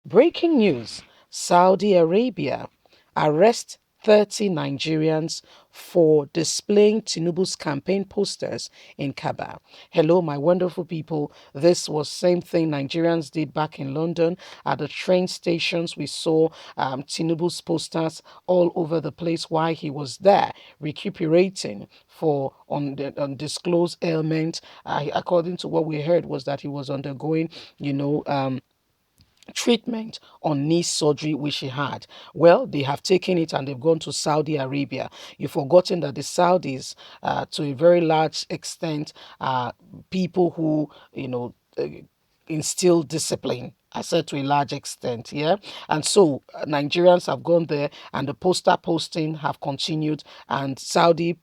Breaking news: Saudi Arabia arrest 30 Nigerians for displaying TINUBU'S campaign posters in KAABA. Hello, my wonderful people. This was same thing Nigerians did back in London. At the train stations, we saw TINUBU'S posters all over the place while he was there, recuperating for undisclosed ailment. According to what we heard, was that he was undergoing, treatment on knee surgery which he had. Well, they have taken it and they've gone to Saudi Arabia. You've forgotten that the Saudis, to a very large extent, are people who, instill discipline. I said to a large extent, yeah. And so Nigerians have gone there and the poster posting have continued, and Saudi,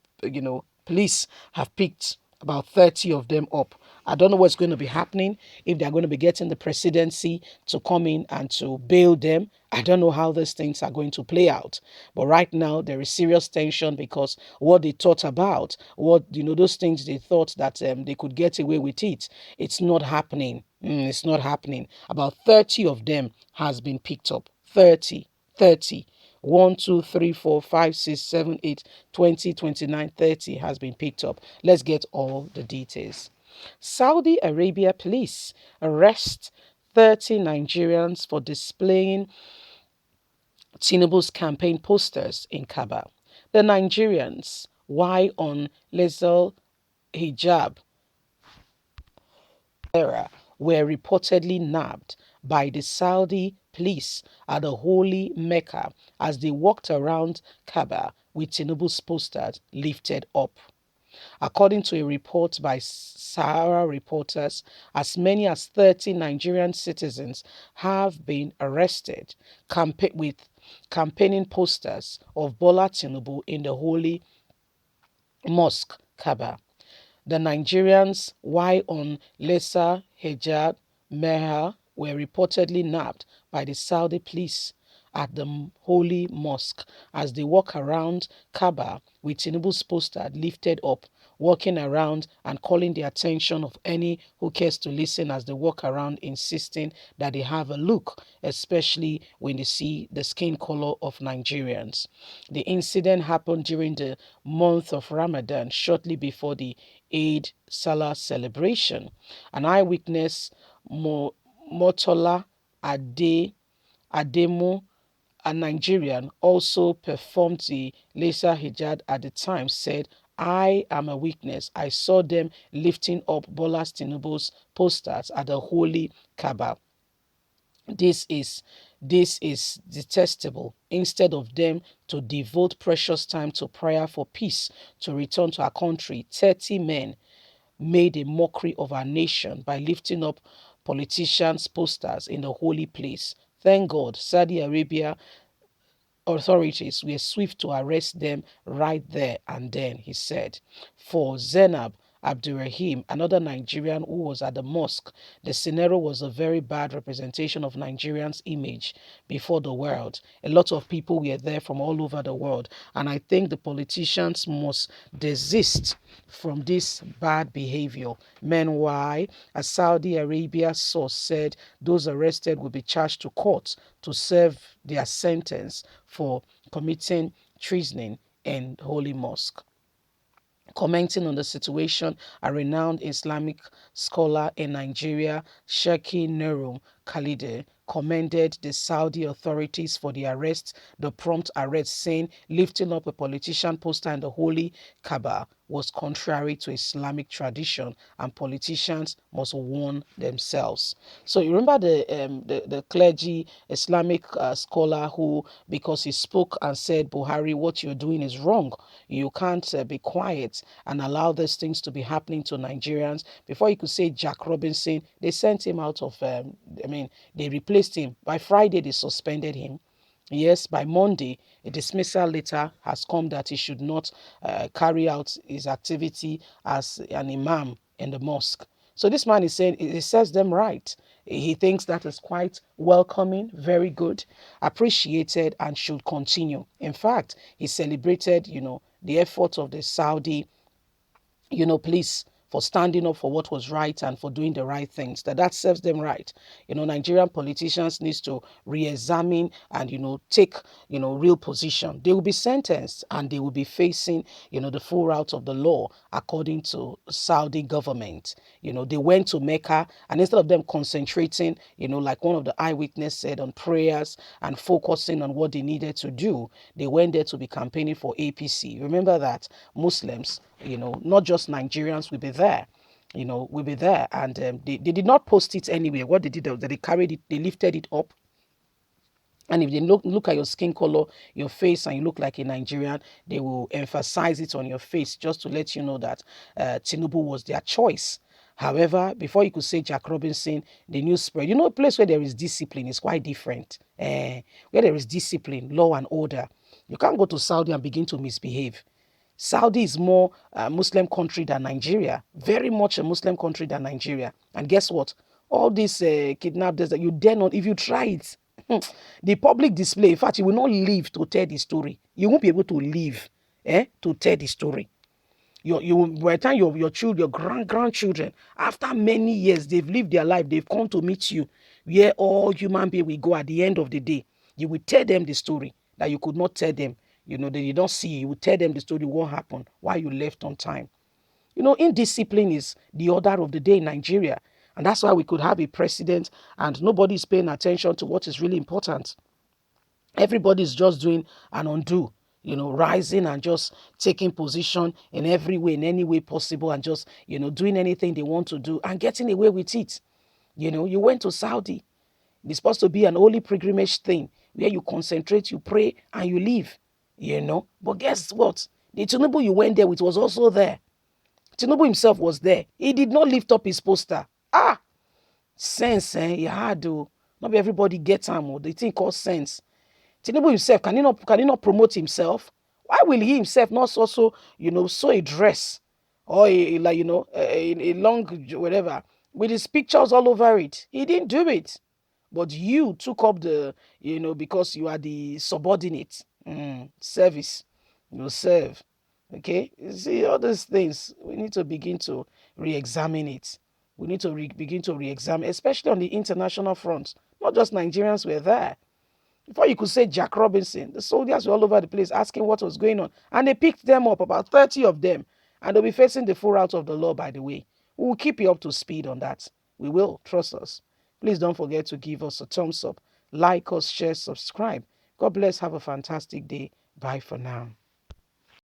police have picked about 30 of them up. I don't know what's going to be happening, if they're going to be getting the presidency to come in and to bail them. I don't know how these things are going to play out. But right now, there is serious tension because what they thought about, those things they thought that they could get away with it, it's not happening. It's not happening. About 30 of them has been picked up. 30. 30. 1, 2, 3, 4, 5, 6, 7, 8, 20, 29, 30 has been picked up. Let's get all the details. Saudi Arabia police arrest 30 Nigerians for displaying TINUBU'S campaign posters in KAABA. The Nigerians, why on Lesel hijab era, were reportedly nabbed by the Saudi police at the holy Mecca as they walked around KAABA with TINUBU'S posters lifted up. According to a report by Sahara reporters, as many as 30 Nigerian citizens have been arrested with campaigning posters of Bola Tinubu in the holy mosque KAABA. The Nigerians, while on Lesser Hejab Meher, were reportedly nabbed by the Saudi police at the holy mosque as they walk around KAABA with TINUBU'S poster lifted up, walking around and calling the attention of any who cares to listen as they walk around, insisting that they have a look, especially when they see the skin color of Nigerians. The incident happened during the month of Ramadan, shortly before the Eid Salah celebration. An eyewitness, Motola Ademo, a Nigerian, also performed the laser hijab at the time, said, "I am a witness. I saw them lifting up Bola Tinubu's posters at the holy Kaaba. This is detestable. Instead of them to devote precious time to prayer for peace, to return to our country, 30 men made a mockery of our nation by lifting up politicians' posters in the holy place. Thank God, Saudi Arabia authorities were swift to arrest them right there and then," he said. For Zainab Abdurrahim, another Nigerian who was at the mosque, the scenario was a very bad representation of Nigerians' image before the world. A lot of people were there from all over the world, and I think the politicians must desist from this bad behavior. Meanwhile, a Saudi Arabia source said those arrested will be charged to court to serve their sentence for committing treason in Holy Mosque. Commenting on the situation, a renowned Islamic scholar in Nigeria, Sheikh Nuru Khalide, commended the Saudi authorities for the prompt arrest, saying lifting up a politician poster in the holy Kaaba was contrary to Islamic tradition and politicians must warn themselves. So you remember the clergy Islamic scholar who, because he spoke and said, "Buhari, what you're doing is wrong. You can't be quiet and allow these things to be happening to Nigerians." Before you could say Jack Robinson, they sent him out of, they replaced him. By Friday, they suspended him. Yes, by Monday, a dismissal letter has come that he should not carry out his activity as an imam in the mosque. So this man is saying, he says them right. He thinks that is quite welcoming, very good, appreciated, and should continue. In fact, he celebrated, the effort of the Saudi, police for standing up for what was right and for doing the right things, that serves them right. Nigerian politicians needs to re-examine and, take, real position. They will be sentenced and they will be facing, the full route of the law according to Saudi government. They went to Mecca, and instead of them concentrating, like one of the eyewitness said, on prayers and focusing on what they needed to do, they went there to be campaigning for APC. Remember that Muslims, not just Nigerians, will be there. Will be there. And they did not post it anywhere. What they did was that they carried it, they lifted it up. And if they look at your skin color, your face, and you look like a Nigerian, they will emphasize it on your face just to let you know that Tinubu was their choice. However, before you could say Jack Robinson, the news spread. A place where there is discipline is quite different. Where there is discipline, law and order, you can't go to Saudi and begin to misbehave. Saudi is more a Muslim country than Nigeria, very much a Muslim country than Nigeria. And guess what? All these kidnappers that you dare not, if you try it, the public display, in fact, you will not live to tell the story. You won't be able to live to tell the story. By the time your children, your grandchildren, after many years, they've lived their life, they've come to meet you, where all human beings will go at the end of the day. You will tell them the story that you could not tell them. They don't see you. You will tell them the story, what happened, why you left on time. Indiscipline is the order of the day in Nigeria. And that's why we could have a president and nobody's paying attention to what is really important. Everybody's just doing an undo, rising and just taking position in every way, in any way possible, and just, doing anything they want to do and getting away with it. You went to Saudi. It's supposed to be an holy pilgrimage thing where you concentrate, you pray, and you leave, But guess what? The Tinubu you went there with was also there. Tinubu himself was there. He did not lift up his poster. Sense, he had to. Not everybody gets him. The thing called sense. Tinubu himself, can he not promote himself? Why will he himself not also, sew a dress or a long whatever with his pictures all over it? He didn't do it. But you took up the, because you are the subordinate service. You serve. Okay? You see, all these things, we need to begin to re-examine it. We need to begin to re-examine, especially on the international front. Not just Nigerians were there. Before you could say Jack Robinson, the soldiers were all over the place asking what was going on. And they picked them up, about 30 of them. And they'll be facing the full route of the law, by the way. We will keep you up to speed on that. We will. Trust us. Please don't forget to give us a thumbs up. Like us, share, subscribe. God bless. Have a fantastic day. Bye for now.